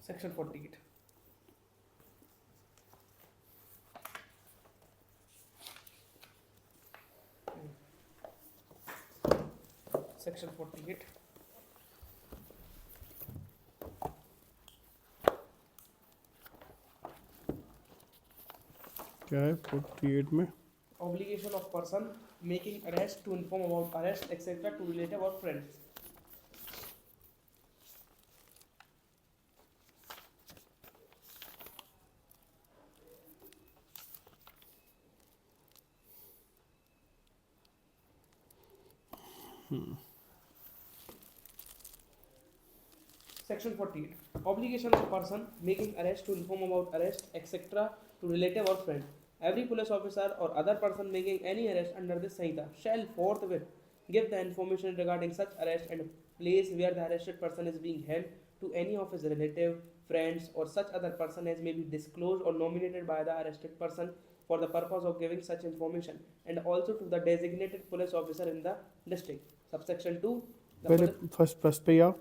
Section 48। Section 48 क्या है 48 में? Obligation of person making arrest to inform about arrest etcetera to relative और friends. Section 48. Obligation of person making arrest to inform about arrest, etc. to relative or friend. Every police officer or other person making any arrest under this Sanhita shall forthwith give the information regarding such arrest and place where the arrested person is being held to any of his relative, friends, or such other person as may be disclosed or nominated by the arrested person for the purpose of giving such information, and also to the designated police officer in the district. Subsection 2. पहले first पे आओ।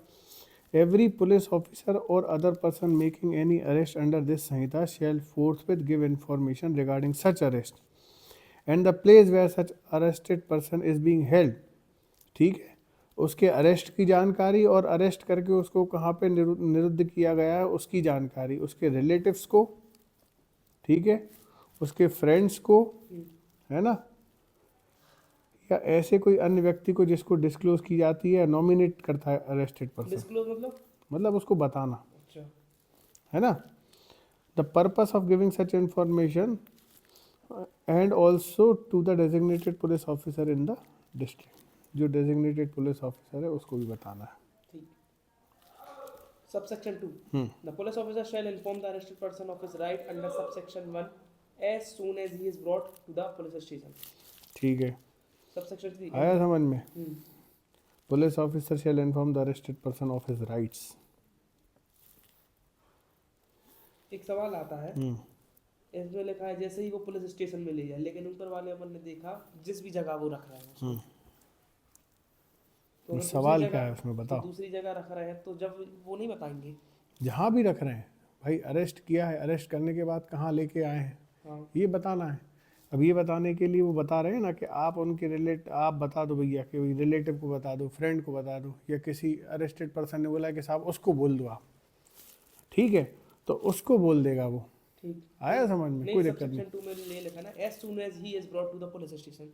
Every police officer or other person making any arrest under this Sanhita shall forthwith give information regarding such arrest and the place where such arrested person is being held। ठीक है, उसके arrest की जानकारी और arrest करके उसको कहाँ पे निरुद्ध किया गया है उसकी जानकारी, उसके रिलेटिव्स को, ठीक है, उसके फ्रेंड्स को, है ना, या ऐसे कोई अन्य व्यक्ति को जिसको डिस्क्लोज की जाती है, नॉमिनेट करता है अरेस्टेड पर्सन। डिस्क्लोज मतलब उसको बताना, अच्छा, है ना। The purpose of giving such information and also to the designated police officer in the district. जो डेजिग्नेटेड पुलिस ऑफिसर है उसको भी बताना है। ठीक। Subsection 2. The police officer shall inform the arrested person of his right under subsection 1 as soon as he is brought to the police station. ठीक है, Subsection 3. आया समझ में? Police officer shall inform the arrested person of his rights. एक सवाल आता है, इसमें लिखा है जैसे ही वो पुलिस स्टेशन में ले जाए, लेकिन ऊपर वाले अपन ने देखा जिस भी जगह वो रख रहे हैं उसको, तो अगर सवाल दूसरी क्या जगह- है उसमें बताओ। तो दूसरी जगह रख रहे हैं तो जब वो नहीं बताएंगे। जहाँ भी रख रहे हैं भाई, अरेस्ट किया है, अरेस्ट करने के बाद कहाँ लेके आए हैं, हाँ, ये बताना है। अब ये बताने के लिए वो बता रहे हैं ना कि आप उनके आप बता दो भैया, कि रिलेटिव को बता दो, फ्रेंड को बता दो, या किसी अरेस्टेड पर्सन ने बोला कि साहब उसको बोल दो आप, ठीक है, तो उसको बोल देगा वो। ठीक। आया समझ में? कोई दिक्कत नहीं। Subsection 2 में ले लिखा ना as soon as he is brought to the police station।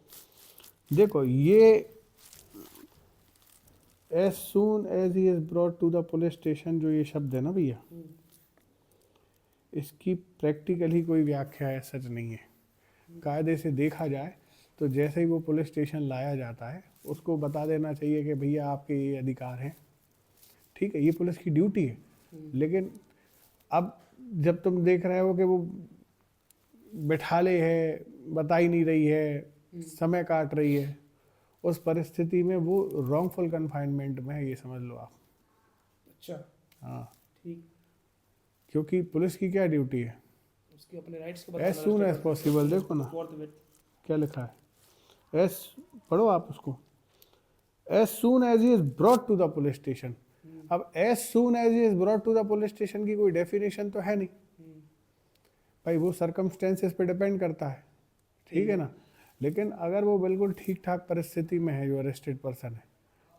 देखो ये as soon as he is brought to the police station, जो ये शब्द है ना भैया, इसकी प्रैक्टिकली कोई व्याख्या है सच नहीं है। कायदे से देखा जाए तो जैसे ही वो पुलिस स्टेशन लाया जाता है उसको बता देना चाहिए कि भैया आपके ये अधिकार हैं, ठीक है, ये पुलिस की ड्यूटी है। लेकिन अब जब तुम देख रहे हो कि वो बैठाले है, बता ही नहीं रही है, समय काट रही है, उस परिस्थिति में वो रॉन्गफुल कन्फाइनमेंट में है, ये समझ लो आप। अच्छा, हाँ, ठीक। क्योंकि पुलिस की क्या ड्यूटी है? उसके अपने राइट्स को एज सून एज पॉसिबल। देखो ना क्या लिखा है, एज, पढ़ो आप उसको, as soon as he is brought to the police station. अब as soon as he is brought to the police station की कोई डेफिनेशन तो है नहीं भाई, वो सर्कमस्टेंसेस पे डिपेंड करता है, ठीक है ना। लेकिन अगर वो बिल्कुल ठीक ठाक परिस्थिति में है, जो अरेस्टेड पर्सन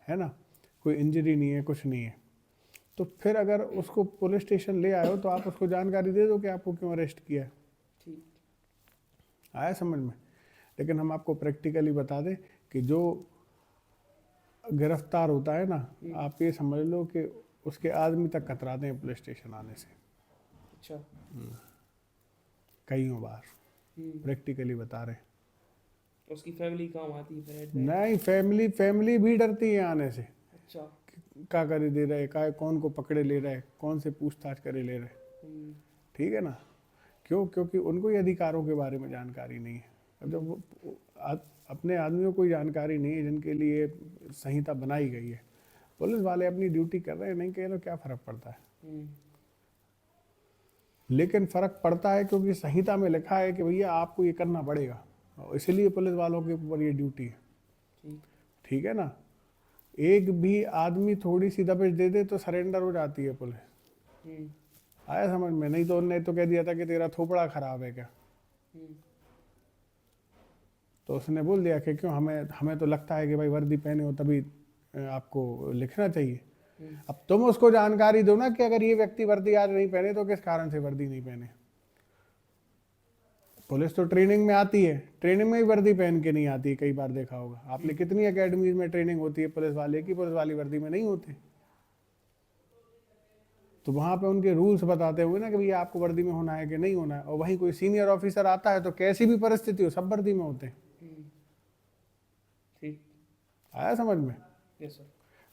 है ना, कोई इंजरी नहीं है, कुछ नहीं है, तो फिर अगर उसको पुलिस स्टेशन ले आए हो तो आप उसको जानकारी दे दो कि आपको क्यों अरेस्ट किया है। ठीक। आया समझ में? लेकिन हम आपको प्रैक्टिकली बता दें कि जो गिरफ्तार होता है ना, आप ये समझ लो कि उसके आदमी तक कतराते हैं पुलिस स्टेशन आने से। अच्छा, कईयों बार प्रैक्टिकली बता रहे हैं। उसकी फैमिली काम आती है। नहीं, फैमिली भी डरती है आने से। अच्छा, क्या करे दे रहे, क्या कौन को पकड़े ले रहे, कौन से पूछताछ करे ले रहे, ठीक है ना। क्यों? क्योंकि उनको ये अधिकारों के बारे में जानकारी नहीं है। अब जब अपने आदमियों को जानकारी नहीं है जिनके लिए संहिता बनाई गई है, पुलिस वाले अपनी ड्यूटी कर रहे हैं, नहीं कह रहे, क्या फर्क पड़ता है? लेकिन फर्क पड़ता है क्योंकि संहिता में लिखा है कि भैया आपको ये करना पड़ेगा, इसलिए पुलिस वालों के ऊपर ये ड्यूटी है, ठीक है ना। एक भी आदमी थोड़ी सी दबिश दे दे तो सरेंडर हो जाती है पुलिस, आया समझ में? नहीं तो उनने तो कह दिया था कि तेरा थोपड़ा खराब है क्या, तो उसने बोल दिया कि क्यों, हमें तो लगता है कि भाई वर्दी पहने हो तभी आपको लिखना चाहिए। अब तुम उसको जानकारी दो ना कि अगर ये व्यक्ति वर्दी आज नहीं पहने तो किस कारण से वर्दी नहीं पहने। पुलिस तो ट्रेनिंग में आती है, ट्रेनिंग में ही वर्दी पहन के नहीं आती है, कई बार देखा होगा आपने, कितनी एकेडमीज में ट्रेनिंग होती है पुलिस वाले की, पुलिस वाली वर्दी में नहीं होते। तो वहां पे उनके रूल्स बताते हुए ना कि भैया आपको वर्दी में होना है कि नहीं होना है, और वहीं कोई सीनियर ऑफिसर आता है तो कैसी भी परिस्थिति हो सब वर्दी में होते हैं। ठीक, आया समझ में? Yes sir.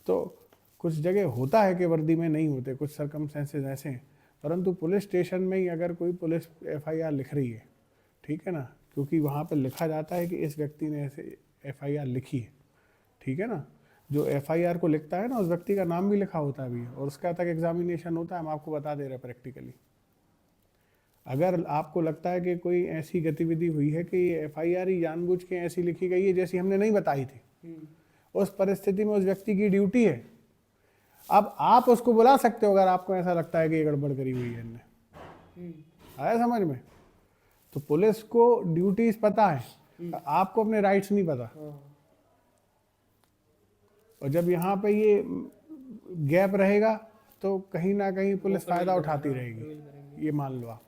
तो कुछ जगह होता है कि वर्दी में नहीं होते, कुछ सरकमस्टेंसेस ऐसे हैं, परंतु पुलिस स्टेशन में ही अगर कोई पुलिस एफआईआर लिख रही है, ठीक है ना, क्योंकि वहाँ पर लिखा जाता है कि इस व्यक्ति ने ऐसे एफआईआर लिखी है, ठीक है ना, जो एफआईआर को लिखता है ना उस व्यक्ति का नाम भी लिखा होता है भी, और उसका तक एग्जामिनेशन होता है, हम आपको बता दे रहे हैं प्रैक्टिकली। अगर आपको लगता है कि कोई ऐसी गतिविधि हुई है कि एफआईआर ही जानबूझ के ऐसी लिखी गई है जैसी हमने नहीं बताई थी, उस परिस्थिति में उस व्यक्ति की ड्यूटी है, अब आप उसको बुला सकते हो अगर आपको ऐसा लगता है कि ये गड़बड़ करी हुई है इनने। आया समझ में? तो पुलिस को ड्यूटीज पता है, आपको अपने राइट्स नहीं पता। और जब यहाँ पे ये गैप रहेगा तो कहीं ना कहीं पुलिस फायदा उठाती रहेगी, ये मान लो आप।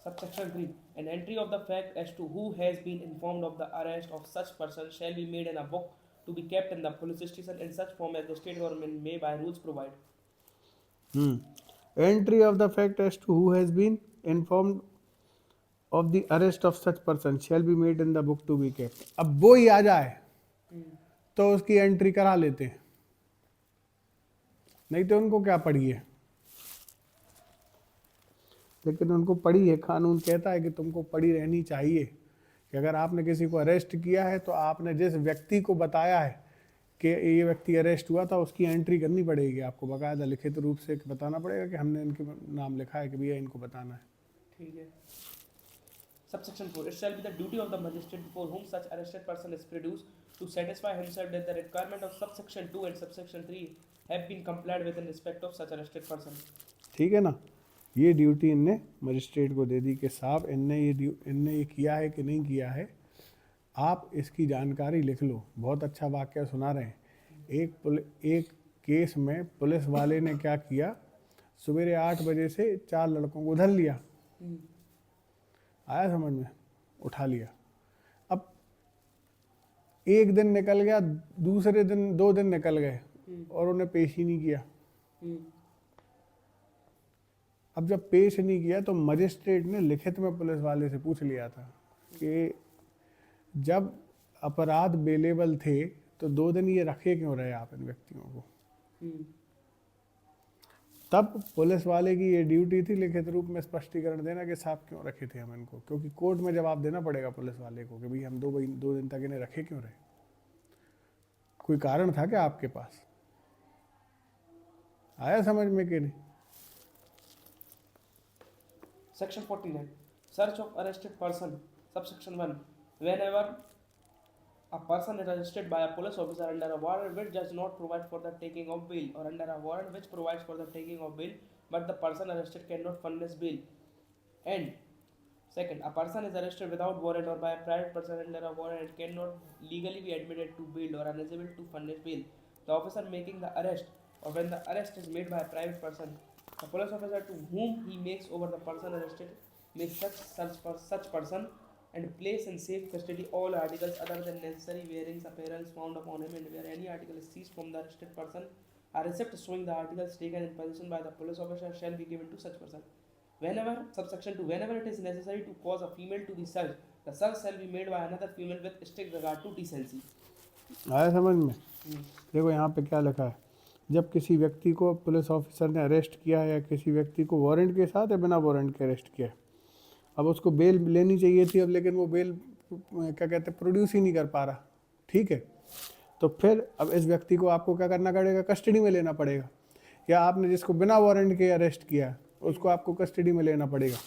Subsection 3. An entry of the fact as to who has been informed of the arrest of such person shall be made in a book to be kept in the police station in such form as the state government may by rules provide. Entry of the fact as to who has been informed of the arrest of such person shall be made in the book to be kept. अब वो ही आ जाए तो उसकी entry करा लेते हैं, नहीं तो उनको क्या पड़ी है। लेकिन उनको पड़ी है, कानून कहता है कि तुमको पड़ी रहनी चाहिए कि अगर आपने किसी को अरेस्ट किया है तो आपने जिस व्यक्ति को बताया है कि ये व्यक्ति अरेस्ट हुआ था उसकी एंट्री करनी पड़ेगी, आपको बाकायदा लिखित रूप से बताना पड़ेगा कि हमने इनके नाम लिखा है कि भैया इनको बताना है। ठीक है। Subsection 4. It shall be the duty of the magistrate before whom such arrested person is produced to satisfy himself that the requirement of subsection 2 and subsection 3 have been complied with in respect of such arrested person. ठीक है ना, ये duty इनने magistrate को दे दी कि साहब इनने ये किया है कि नहीं किया है, आप इसकी जानकारी लिख लो। बहुत अच्छा वाक्य सुना रहे हैं। एक केस में पुलिस वाले ने क्या किया, सवेरे 8 बजे से 4 लड़कों को धर लिया, आया समझ में, उठा लिया। अब एक दिन निकल गया, दूसरे दिन 2 दिन निकल गए और उन्हें पेश ही नहीं किया। अब जब पेश नहीं किया तो मजिस्ट्रेट ने लिखित में पुलिस वाले से पूछ लिया था कि जब अपराध बेलेबल थे तो 2 दिन ये रखे क्यों रहे आप इन व्यक्तियों को। तब पुलिस वाले की ये ड्यूटी थी लिखित रूप में स्पष्टीकरण देना कि साहब क्यों रखे थे हम इनको, क्योंकि कोर्ट में जवाब देना पड़ेगा पुलिस वाले को कि भाई हम 2 दिन तक इन्हें रखे क्यों रहे, कोई कारण था क्या आपके पास। आया समझ में कि नहीं? Section 49. Search of arrested person. Subsection 1. Whenever a person is arrested by a police officer under a warrant which does not provide for the taking of bail, or under a warrant which provides for the taking of bail, but the person arrested cannot furnish bail. And second, a person is arrested without warrant or by a private person under a warrant and cannot legally be admitted to bail or unable to furnish bail. The officer making the arrest, or when the arrest is made by a private person, the police officer to whom he makes over the person arrested makes such person and place in safe custody all articles other than necessary wearings, apparels found upon him, and where any article is seized from the arrested person, a receipt showing the articles taken in possession by the police officer shall be given to such person. Whenever, subsection 2, whenever it is necessary to cause a female to be searched, the search shall be made by another female with strict regard to decency. आया समझ में? देखो यहाँ पे क्या लिखा है, जब किसी व्यक्ति को पुलिस ऑफिसर ने अरेस्ट किया है या किसी व्यक्ति को वारंट के साथ या बिना वारंट के अरेस्ट किया है, अब उसको बेल लेनी चाहिए थी, अब लेकिन वो बेल क्या कहते हैं प्रोड्यूस ही नहीं कर पा रहा, ठीक है, तो फिर अब इस व्यक्ति को आपको क्या करना पड़ेगा, कस्टडी में लेना पड़ेगा, या आपने जिसको बिना वारंट के अरेस्ट किया है उसको आपको कस्टडी में लेना पड़ेगा।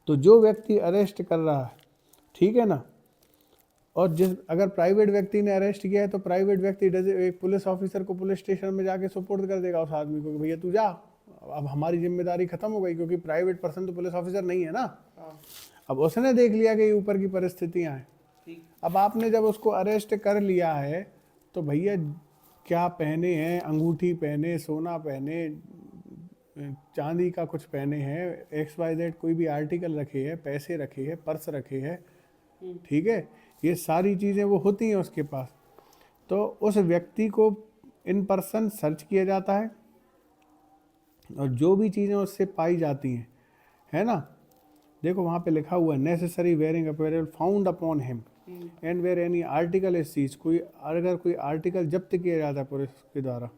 तो जो व्यक्ति अरेस्ट कर रहा है, ठीक है ना, और अगर प्राइवेट व्यक्ति ने अरेस्ट किया है तो प्राइवेट व्यक्ति एक पुलिस ऑफिसर को पुलिस स्टेशन में जाके सुपुर्द कर देगा उस आदमी को कि भैया तू जा, अब हमारी जिम्मेदारी खत्म हो गई, क्योंकि प्राइवेट पर्सन तो पुलिस ऑफिसर नहीं है ना। हाँ, अब उसने देख लिया कि ये ऊपर की परिस्थितियां हैं। ठीक। अब आपने जब उसको अरेस्ट कर लिया है तो भैया क्या पहने हैं, अंगूठी पहने, सोना पहने, चांदी का कुछ पहने हैं, XYZ कोई भी आर्टिकल रखे हैं, पैसे रखे हैं, पर्स रखे हैं, ठीक है, ये सारी चीज़ें वो होती हैं उसके पास। तो उस व्यक्ति को इन पर्सन सर्च किया जाता है और जो भी चीज़ें उससे पाई जाती हैं, है ना, देखो वहाँ पे लिखा हुआ है necessary wearing apparel found upon him and where any article is seize, कोई अगर कोई आर्टिकल जब्त किया जाता है पुलिस के द्वारा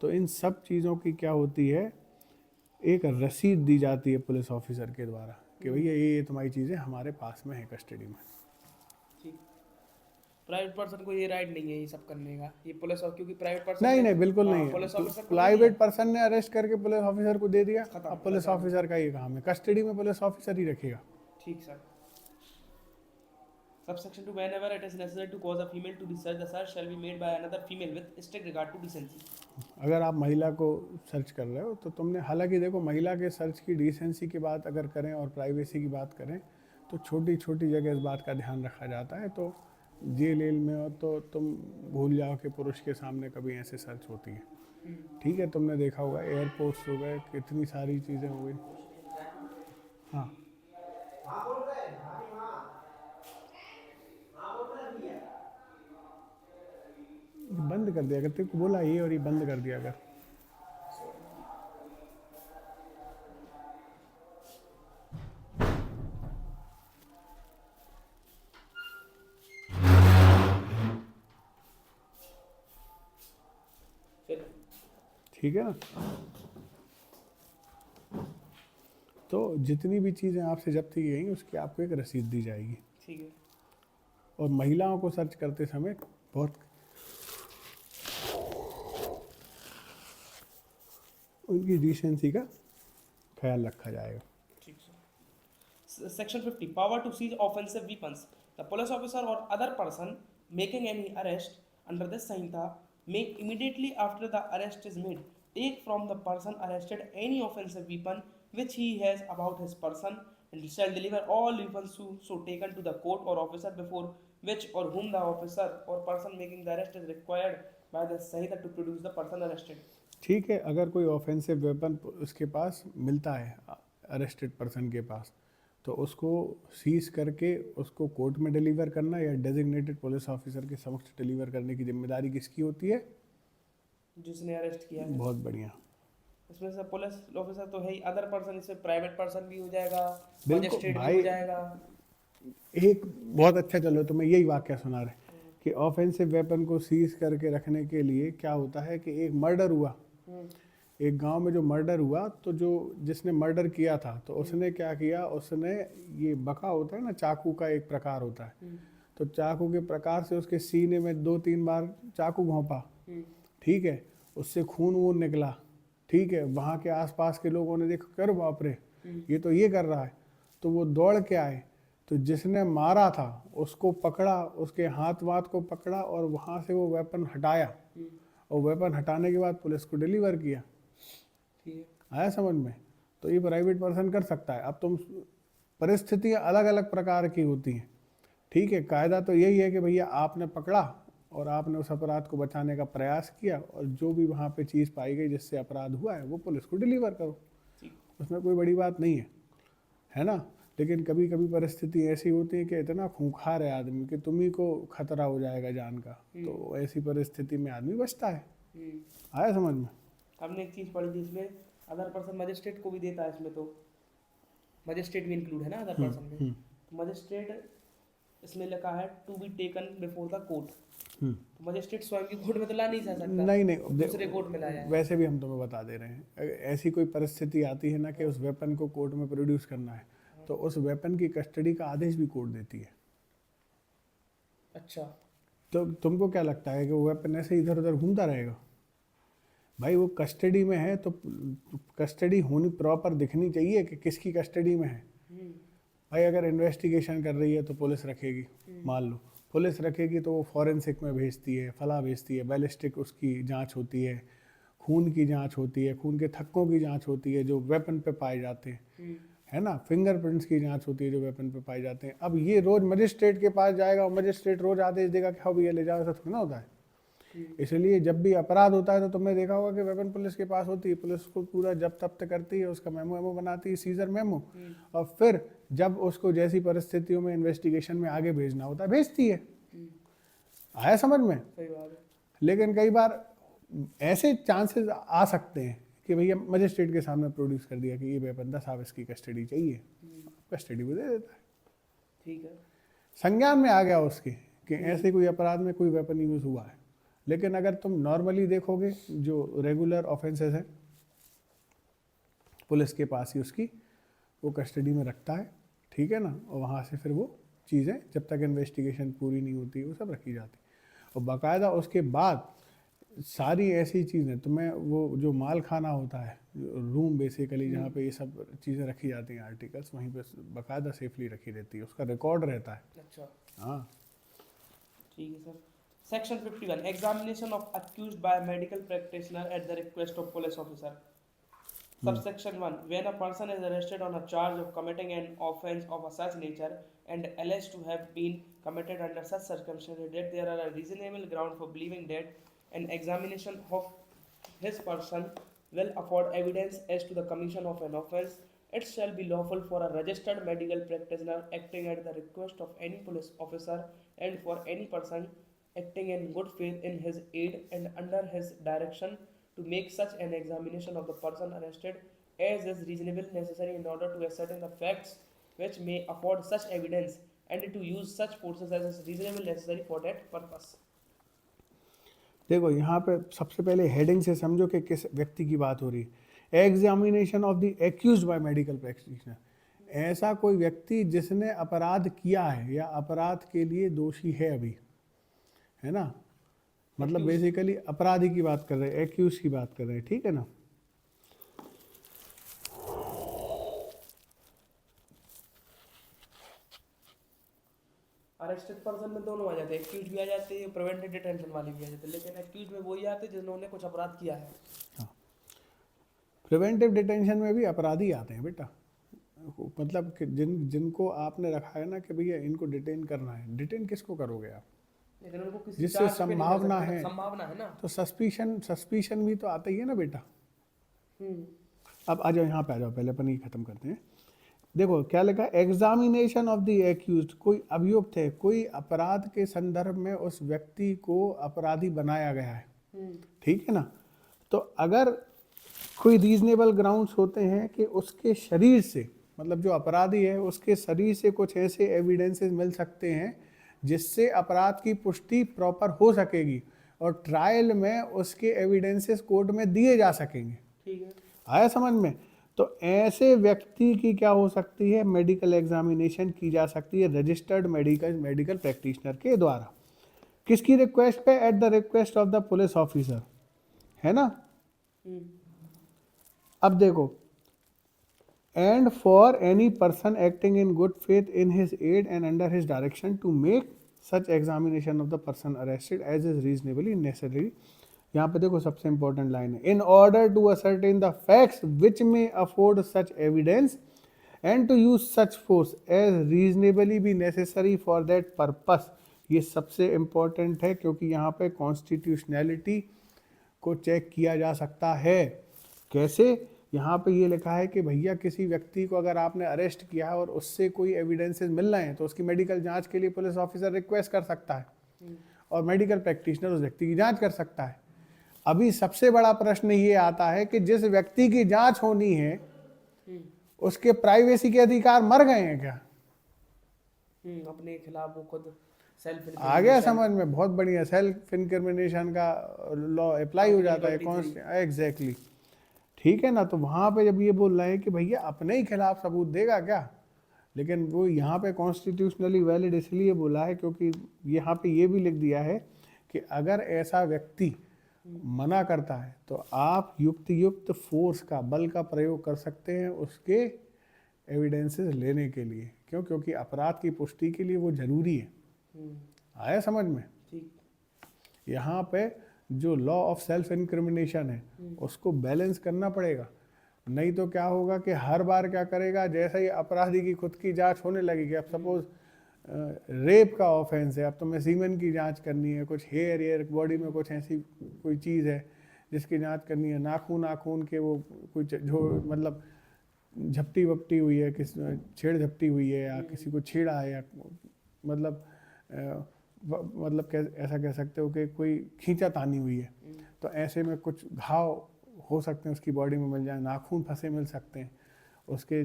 तो इन सब चीज़ों की क्या होती है, एक रसीद दी जाती है पुलिस ऑफिसर के द्वारा कि भैया ये तुम्हारी चीज़ें हमारे पास में है कस्टडी में। ठीक। प्राइवेट पर्सन को ये राइट नहीं है ये सब करने का, ये पुलिस, और क्योंकि प्राइवेट पर्सन नहीं नहीं बिल्कुल नहीं है। पुलिस ऑफिसर प्राइवेट पर्सन ने अरेस्ट करके पुलिस ऑफिसर को दे दिया, अब पुलिस ऑफिसर का ये काम है, कस्टडी में पुलिस ऑफिसर ही रखेगा। ठीक sir. Subsection 2, whenever it is necessary to cause a female to be searched, the search shall be made by another female with strict regard to decency. अगर आप महिला को सर्च कर रहे हो तो तुमने, हालांकि देखो महिला के सर्च की डिसेंसी की बात अगर करें और प्राइवेसी की बात करें तो छोटी छोटी जगह इस बात का ध्यान रखा जाता है। तो जेल में हो तो तुम भूल जाओ कि पुरुष के सामने कभी ऐसे सर्च होती है, ठीक है, तुमने देखा होगा एयरपोर्ट्स हो गए, कितनी सारी चीज़ें हो गई। हाँ बंद कर दिया, अगर तेरे को बोला ये और ये बंद कर दिया अगर। ठीक है ना, तो जितनी भी चीज़ें आपसे जब्त की गई उसकी आपको एक रसीद दी जाएगी। ठीक है। और महिलाओं को सर्च करते समय बहुत उनकी डिसेंसी का ख्याल रखा जाएगा। ठीक sir. Section 50, power to seize offensive weapons. The police officer or other person making any arrest under this Sanhita may immediately after the arrest is made take from the person arrested any offensive weapon which he has about his person and shall deliver all weapons so taken to the court or officer before which or whom the officer or person making the arrest is required by the Sanhita to produce the person arrested. ठीक है, अगर कोई offensive weapon उसके पास मिलता है arrested person के पास तो उसको सीज करके उसको कोर्ट में डिलीवर करना या डेजिग्नेटेड पुलिस ऑफिसर के समक्ष डिलीवर करने की जिम्मेदारी किसकी होती है, जिसने अरेस्ट किया है। बहुत बढ़िया। इसमें से पुलिस ऑफिसर तो है ही, अदर पर्सन इसमें प्राइवेट पर्सन भी हो जाएगा, बिल्कुल मजिस्ट्रेट भी भाई, हो जाएगा। एक बहुत अच्छा, चलो तुम्हें यही वाक्य सुना रहे कि ऑफेंसिव वेपन को सीज करके रखने के लिए क्या होता है कि एक मर्डर हुआ, एक गांव में जो मर्डर हुआ तो जो जिसने मर्डर किया था तो उसने क्या किया, उसने ये बका होता है ना, चाकू का एक प्रकार होता है, तो चाकू के प्रकार से उसके सीने में 2-3 बार चाकू घोंपा, ठीक है, उससे खून वून निकला, ठीक है, वहाँ के आसपास के लोगों ने देखा कर बाप रे ये तो ये कर रहा है, तो वो दौड़ के आए, तो जिसने मारा था उसको पकड़ा, उसके हाथ वाथ को पकड़ा और वहाँ से वो वेपन हटाया और वेपन हटाने के बाद पुलिस को डिलीवर किया। ठीक है, आया समझ में। तो ये प्राइवेट पर्सन कर सकता है। अब तुम परिस्थितियाँ अलग अलग प्रकार की होती हैं, ठीक है, कायदा तो यही है कि भैया आपने पकड़ा और आपने उस अपराध को बचाने का प्रयास किया और जो भी वहाँ पे चीज़ पाई गई जिससे अपराध हुआ है वो पुलिस को डिलीवर करो, उसमें कोई बड़ी बात नहीं है ना। लेकिन कभी कभी परिस्थिति ऐसी होती है कि इतना खूंखार है आदमी कि तुम्ही को खतरा हो जाएगा जान का, तो ऐसी परिस्थिति में आदमी बचता है। आया समझ में। हमने एक चीज़ पढ़ी थी इसमें, अदर पर्सन मजिस्ट्रेट को भी देता है इसमें, तो मजिस्ट्रेट भी इंक्लूड है ना अदर पर्सन में। तो मजिस्ट्रेट इसमें लिखा है to be taken before the court, तो मजिस्ट्रेट स्वयं की कोर्ट में तो ला नहीं जा सकता, नहीं दूसरे कोर्ट में लाया है। वैसे भी हम तुम्हें बता दे रहे हैं, ऐसी कोई परिस्थिति आती है ना कि उस वेपन को कोर्ट में प्रोड्यूस करना है तो उस वेपन की कस्टडी का आदेश भी कोर्ट देती है। अच्छा, तो तुमको क्या लगता है कि वो वेपन ऐसे इधर उधर घूमता रहेगा? भाई वो कस्टडी में है तो कस्टडी होनी प्रॉपर दिखनी चाहिए कि किसकी कस्टडी में है। भाई अगर इन्वेस्टिगेशन कर रही है तो पुलिस रखेगी, मान लो पुलिस रखेगी तो वो फॉरेंसिक में भेजती है, फला भेजती है, बैलिस्टिक उसकी जांच होती है, खून की जांच होती है, खून के थक्कों की जांच होती है जो वेपन पे पाए जाते हैं, है ना, फिंगरप्रिंट्स की जांच होती है जो वेपन पे पाए जाते हैं। अब ये रोज मजिस्ट्रेट के पास जाएगा और मजिस्ट्रेट रोज आदेश देगा कि हाँ भैया ले जाओ, ऐसा थोड़ी ना होता है। इसलिए जब भी अपराध होता है तो तुमने देखा होगा कि वेपन पुलिस के पास होती है, पुलिस को पूरा जब्त तब्त करती है, उसका मेमो बनाती है, सीजर मेमो, और फिर जब उसको जैसी परिस्थितियों में इन्वेस्टिगेशन में आगे भेजना होता है भेजती है। आया समझ में? सही बात है। लेकिन कई बार ऐसे चांसेस आ सकते हैं कि भैया मजिस्ट्रेट के सामने प्रोड्यूस कर दिया कि ये वेपन था साहब, इसकी कस्टडी चाहिए, कस्टडी वो दे देता है, ठीक है। संज्ञान में आ गया उसके कि ऐसे कोई अपराध में कोई वेपन यूज हुआ है। लेकिन अगर तुम नॉर्मली देखोगे जो रेगुलर ऑफेंसेस हैं, पुलिस के पास ही उसकी वो कस्टडी में रखता है, ठीक है ना, और वहाँ से फिर वो चीज़ें जब तक इन्वेस्टिगेशन पूरी नहीं होती वो सब रखी जाती, और बाकायदा उसके बाद सारी ऐसी चीज़ें तुम्हें वो जो माल खाना होता है, रूम बेसिकली जहाँ पे ये सब चीज़ें रखी जाती हैं, आर्टिकल्स, वहीं पे बाकायदा सेफली रखी रहती है, उसका रिकॉर्ड रहता है। अच्छा, हाँ ठीक है sir. Section 51 examination of accused by medical practitioner at the request of police officer. Subsection 1. When a person is arrested on a charge of committing an offence of a such nature and alleged to have been committed under such circumstances that there are a reasonable ground for believing that an examination of his person will afford evidence as to the commission of an offence, it shall be lawful for a registered medical practitioner acting at the request of any police officer and for any person acting in good faith in his aid and under his direction to make such an examination of the person arrested as is reasonably necessary in order to ascertain the facts which may afford such evidence and to use such forces as is reasonably necessary for that purpose. देखो यहाँ पे सबसे पहले heading से समझो कि किस व्यक्ति की बात हो रही है। Examination of the accused by medical practitioner, ऐसा कोई व्यक्ति जिसने अपराध किया है या अपराध के लिए दोषी है अभी, है ना, मतलब बेसिकली अपराधी की बात कर रहे हैं, एक्यूज की बात कर रहे हैं, ठीक है ना। अरेस्टेड पर्सन में दोनों आ जाते हैं, एक्यूज भी आ जाते हैं, प्रिवेंटिव डिटेंशन वाले भी आ जाते हैं, लेकिन एक्यूज में वही आते हैं जिन्होंने कुछ अपराध किया है। हाँ, प्रिवेंटिव डिटेंशन में भी अपराधी आते हैं बेटा, मतलब कि जिनको आपने रखा है ना कि भैया इनको डिटेन करना है, डिटेन किसको करोगे आप, लेकिन उनको किसी जिससे चार्ज पे नहीं कर संभावना सकते, है, संभावना है ना। तो सस्पिशन भी तो आता ही है ना बेटा। अब आ जाओ यहाँ पे, आ जाओ, पहले अपन ये खत्म करते हैं। देखो क्या लिखा है, एग्जामिनेशन ऑफ द एक्यूज्ड, कोई अभियुक्त है, कोई अपराध के संदर्भ में उस व्यक्ति को अपराधी बनाया गया है, ठीक है ना। तो अगर कोई रीजनेबल ग्राउंड्स होते हैं कि उसके शरीर से, मतलब जो अपराधी है उसके शरीर से कुछ ऐसे एविडेंसेस मिल सकते हैं जिससे अपराध की पुष्टि प्रॉपर हो सकेगी और ट्रायल में उसके एविडेंसेस कोर्ट में दिए जा सकेंगे, ठीक है, आया समझ में। तो ऐसे व्यक्ति की क्या हो सकती है, मेडिकल एग्जामिनेशन की जा सकती है रजिस्टर्ड मेडिकल प्रैक्टिशनर के द्वारा। किसकी रिक्वेस्ट पे? At the request of the police officer, है ना। अब देखो, and for any person acting in good faith in his aid and under his direction to make such examination of the person arrested as is reasonably necessary. यहाँ पे देखो सबसे important line है, in order to ascertain the facts which may afford such evidence and to use such force as reasonably be necessary for that purpose. ये सबसे important है क्योंकि यहाँ पे कॉन्स्टिट्यूशनैलिटी को चेक किया जा सकता है। कैसे? यहाँ पे ये लिखा है कि भैया किसी व्यक्ति को अगर आपने अरेस्ट किया है और उससे कोई एविडेंसेस मिल रहे हैं तो उसकी मेडिकल जांच के लिए पुलिस ऑफिसर रिक्वेस्ट कर सकता है और मेडिकल प्रैक्टिशनर उस व्यक्ति की जांच कर सकता है। अभी सबसे बड़ा प्रश्न ये आता है कि जिस व्यक्ति की जांच होनी है उसके प्राइवेसी के अधिकार मर गए हैं क्या? अपने खिलाफ वो खुद सेल्फ आ गया समझ में? बहुत बढ़िया, सेल्फ इनक्रिमिनेशन का लॉ अप्लाई हो जाता है, एग्जैक्टली, ठीक है ना। तो वहाँ पे जब ये बोल रहे हैं कि भैया अपने ही खिलाफ सबूत देगा क्या, लेकिन वो यहाँ पे कॉन्स्टिट्यूशनली वैलिड इसलिए बोला है क्योंकि यहाँ पे ये भी लिख दिया है कि अगर ऐसा व्यक्ति मना करता है तो आप युक्त फोर्स का, बल का प्रयोग कर सकते हैं उसके एविडेंसेस लेने के लिए। क्यों? क्योंकि अपराध की पुष्टि के लिए वो जरूरी है। आया समझ में? ठीक। यहाँ पे जो लॉ ऑफ सेल्फ इंक्रिमिनेशन है उसको बैलेंस करना पड़ेगा, नहीं तो क्या होगा कि हर बार क्या करेगा, जैसे ही अपराधी की खुद की जांच होने लगेगी, अब सपोज रेप का ऑफेंस है, अब तुम्हें सीमेन की जांच करनी है, कुछ हेयर बॉडी में कुछ ऐसी कोई चीज़ है जिसकी जांच करनी है, नाखून के वो कुछ जो मतलब झपटी वपटी हुई है, किस छेड़ झपटी हुई है या किसी को छेड़ा है, या मतलब ऐसा कह सकते हो कि कोई खींचा तानी हुई है, तो ऐसे में कुछ घाव हो सकते हैं उसकी बॉडी में मिल जाए, नाखून फंसे मिल सकते हैं, उसके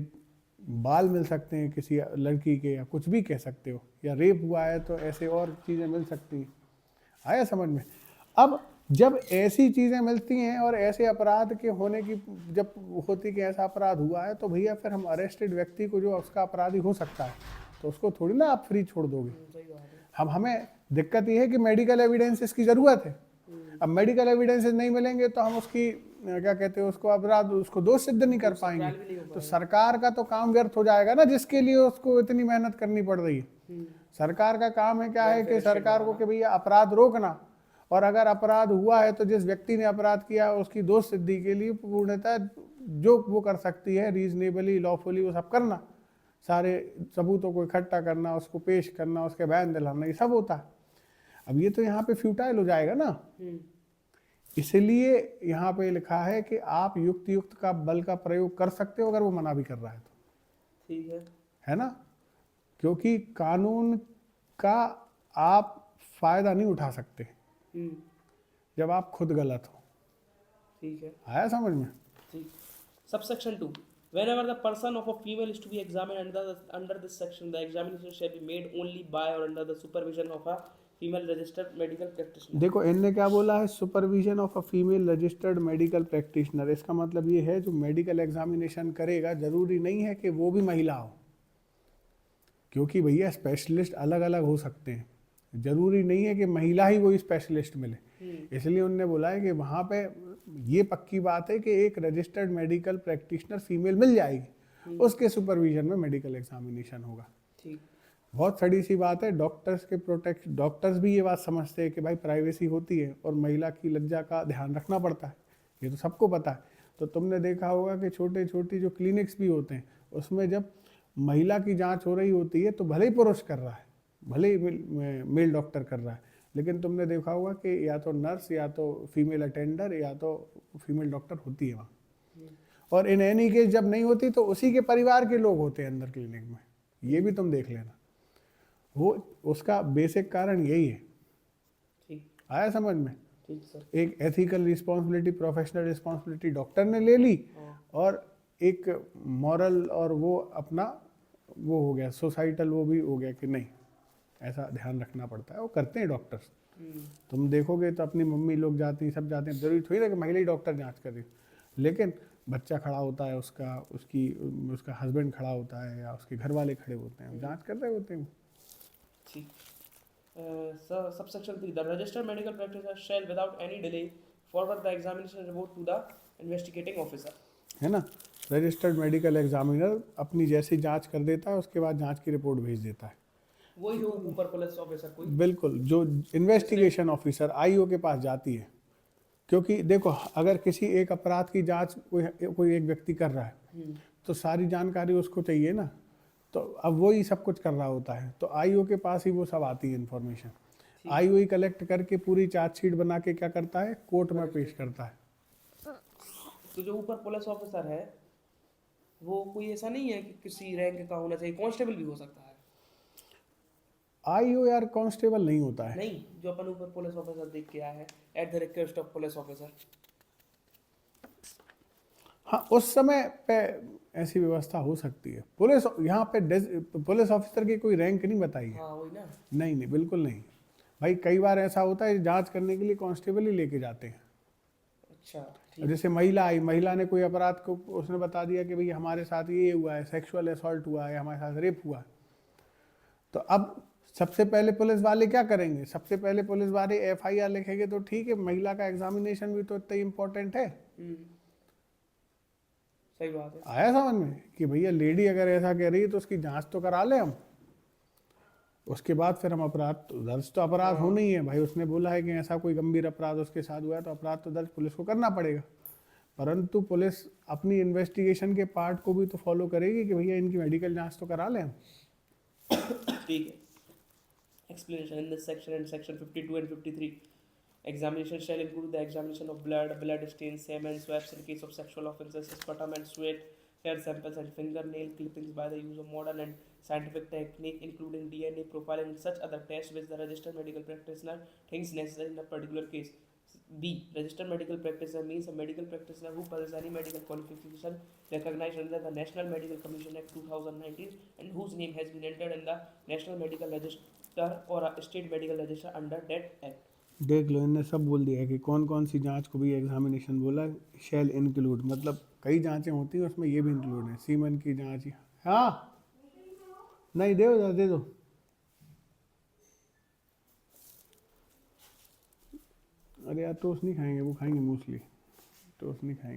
बाल मिल सकते हैं किसी लड़की के, या कुछ भी कह सकते हो, या रेप हुआ है तो ऐसे और चीज़ें मिल सकती हैं। आया समझ में? अब जब ऐसी चीज़ें मिलती हैं और ऐसे अपराध के होने की जब होती कि ऐसा अपराध हुआ है, तो भैया फिर हम अरेस्टेड व्यक्ति को जो उसका अपराधी हो सकता है तो उसको थोड़ी ना आप फ्री छोड़ दोगे। सही बात है। हमें दिक्कत ये है कि मेडिकल एविडेंसेस की ज़रूरत है। अब मेडिकल एविडेंसेस नहीं मिलेंगे तो हम उसकी क्या कहते हैं उसको अपराध उसको दोष सिद्ध नहीं कर पाएंगे, तो सरकार का तो काम व्यर्थ हो जाएगा ना, जिसके लिए उसको इतनी मेहनत करनी पड़ रही है। सरकार का काम है क्या है कि सरकार को कि भैया अपराध रोकना, और अगर अपराध हुआ है तो जिस व्यक्ति ने अपराध किया उसकी दोष सिद्धि के लिए पूर्णतः जो वो कर सकती है रीजनेबली लॉफुली वो सब करना, सारे सबूतों को इकट्ठा करना, उसको पेश करना, उसके बयान दिलाना, ये सब होता है। अब ये तो यहाँ पे फ्यूटाइल हो जाएगा ना, इसलिए यहाँ पे लिखा है कि आप युक्त का बल का प्रयोग कर सकते हो अगर वो मना भी कर रहा है तो, ठीक है ना, क्योंकि कानून का आप फायदा नहीं उठा सकते जब आप खुद गलत हो। ठीक है। आया समझ में? ठीक। Subsection 2. Whenever the person of a female is to be examined under this section, the examination shall be made only by or under the supervision of a female registered medical practitioner. देखो इनने क्या बोला है, supervision of a female registered medical practitioner. इसका मतलब ये है जो मेडिकल एग्जामिनेशन करेगा जरूरी नहीं है कि वो भी महिला हो, क्योंकि भैया स्पेशलिस्ट अलग अलग हो सकते हैं, जरूरी नहीं है कि महिला ही वही स्पेशलिस्ट मिले। इसलिए उन्होंने बोला है कि वहाँ पे ये पक्की बात है कि एक रजिस्टर्ड मेडिकल प्रैक्टिशनर फीमेल मिल जाएगी, उसके सुपरविजन में मेडिकल एग्जामिनेशन होगा। ठीक। बहुत सड़ी सी बात है, डॉक्टर्स भी ये बात समझते हैं कि भाई प्राइवेसी होती है और महिला की लज्जा का ध्यान रखना पड़ता है, ये तो सबको पता है। तो तुमने देखा होगा कि छोटे छोटी जो क्लिनिक्स भी होते हैं उसमें जब महिला की जांच हो रही होती है तो भले ही पुरुष कर रहा है, भले ही मेल डॉक्टर कर रहा है, लेकिन तुमने देखा होगा कि या तो नर्स या तो फीमेल अटेंडर या तो फीमेल डॉक्टर होती है वहाँ, और इन एनी केस जब नहीं होती तो उसी के परिवार के लोग होते हैं अंदर क्लिनिक में, ये भी तुम देख लेना। वो उसका बेसिक कारण यही है। ठीक। आया समझ में? ठीक सर। एक ethical responsibility, professional responsibility doctor ने ले ली, और एक मॉरल और वो अपना वो हो गया सोसाइटल, वो भी हो गया कि नहीं ऐसा ध्यान रखना पड़ता है, वो करते हैं डॉक्टर्स। तुम देखोगे तो अपनी मम्मी लोग जाती हैं, सब जाते हैं, जरूरी थोड़ी ना कि महिला ही डॉक्टर जांच कर रही, लेकिन बच्चा खड़ा होता है उसका हस्बैंड खड़ा होता है या उसके घर वाले खड़े होते हैं, जांच कर रहे होते हैं। ठीक। Subsection 3. The registered medical practitioner shall without any delay forward the examination report to the investigating officer. है ना, रजिस्टर्ड मेडिकल एग्जामिनर अपनी जैसी जांच कर देता है उसके बाद जांच की रिपोर्ट भेज देता है, वही जो ऊपर पुलिस ऑफिसर कोई, बिल्कुल, जो इन्वेस्टिगेशन ऑफिसर आईओ के पास जाती है। क्योंकि देखो अगर किसी एक अपराध की जांच कोई एक व्यक्ति कर रहा है तो सारी जानकारी उसको चाहिए ना, तो अब वही सब कुछ कर रहा होता है, तो आईओ के पास ही वो सब आती है इन्फॉर्मेशन। आईओ ही कलेक्ट करके पूरी चार्जशीट बना के क्या करता है, कोर्ट में पेश करता है। तो जो ऊपर पुलिस ऑफिसर है वो कोई ऐसा नहीं है कि किसी रैंक का होना चाहिए, कांस्टेबल भी हो सकता है। आईओ यार कांस्टेबल नहीं होता है। नहीं, जो अपन ऊपर पुलिस ऑफिसर देख के आया है, eight the request of police officer. हाँ, उस समय पे ऐसी व्यवस्था हो सकती है। पुलिस यहाँ पे पुलिस ऑफिसर की कोई रैंक नहीं बताई है। हाँ वही ना। नहीं, बिल्कुल नहीं भाई, कई बार ऐसा होता है जांच करने के लिए कांस्टेबल ही लेके जाते हैं। अच्छा। जैसे महिला आई, महिला ने कोई अपराध को उसने बता दिया कि भाई हमारे साथ ये हुआ है, सेक्सुअल असॉल्ट हुआ है, हमारे साथ रेप हुआ है, तो अब सबसे पहले पुलिस वाले क्या करेंगे, सबसे पहले पुलिस वाले एफआईआर लिखेंगे, तो ठीक है महिला का एग्जामिनेशन भी तो इतना इम्पोर्टेंट है। सही बात है। आया समझ में कि भैया लेडी अगर ऐसा कह रही है तो उसकी जांच तो करा ले हम। उसके बाद फिर हम अपराध दर्ज तो अपराध होना ही है भाई, उसने बोला है कि ऐसा कोई गंभीर अपराध उसके साथ हुआ है तो अपराध तो दर्ज पुलिस को करना पड़ेगा, परंतु पुलिस अपनी इन्वेस्टिगेशन के पार्ट को भी तो फॉलो करेगी कि भैया इनकी मेडिकल जांच तो करा लें हम। ठीक है। Explanation in this section and section 52 and 53. Examination shall include the examination of blood, blood stains, semen, swabs in case of sexual offences, sputum and sweat, hair samples and fingernail clippings by the use of modern and scientific technique, including DNA profiling and such other tests which the registered medical practitioner thinks necessary in a particular case. B. Registered medical practitioner means a medical practitioner who possesses any medical qualification recognized under the National Medical Commission Act 2019 and whose name has been entered in the National Medical Register or a state medical register under that act. देख लो इनने सब बोल दिया है कि कौन कौन सी जांच को भी एग्जामिनेशन बोला, शैल इंक्लूड मतलब कई जांचें होती हैं उसमें ये भी इंक्लूड है, सीमन की जांच। हाँ नहीं दे दो दे दो, अरे यार टोस्ट नहीं खाएंगे, वो खाएंगे मूसली, टोस्ट नहीं खाएंगे।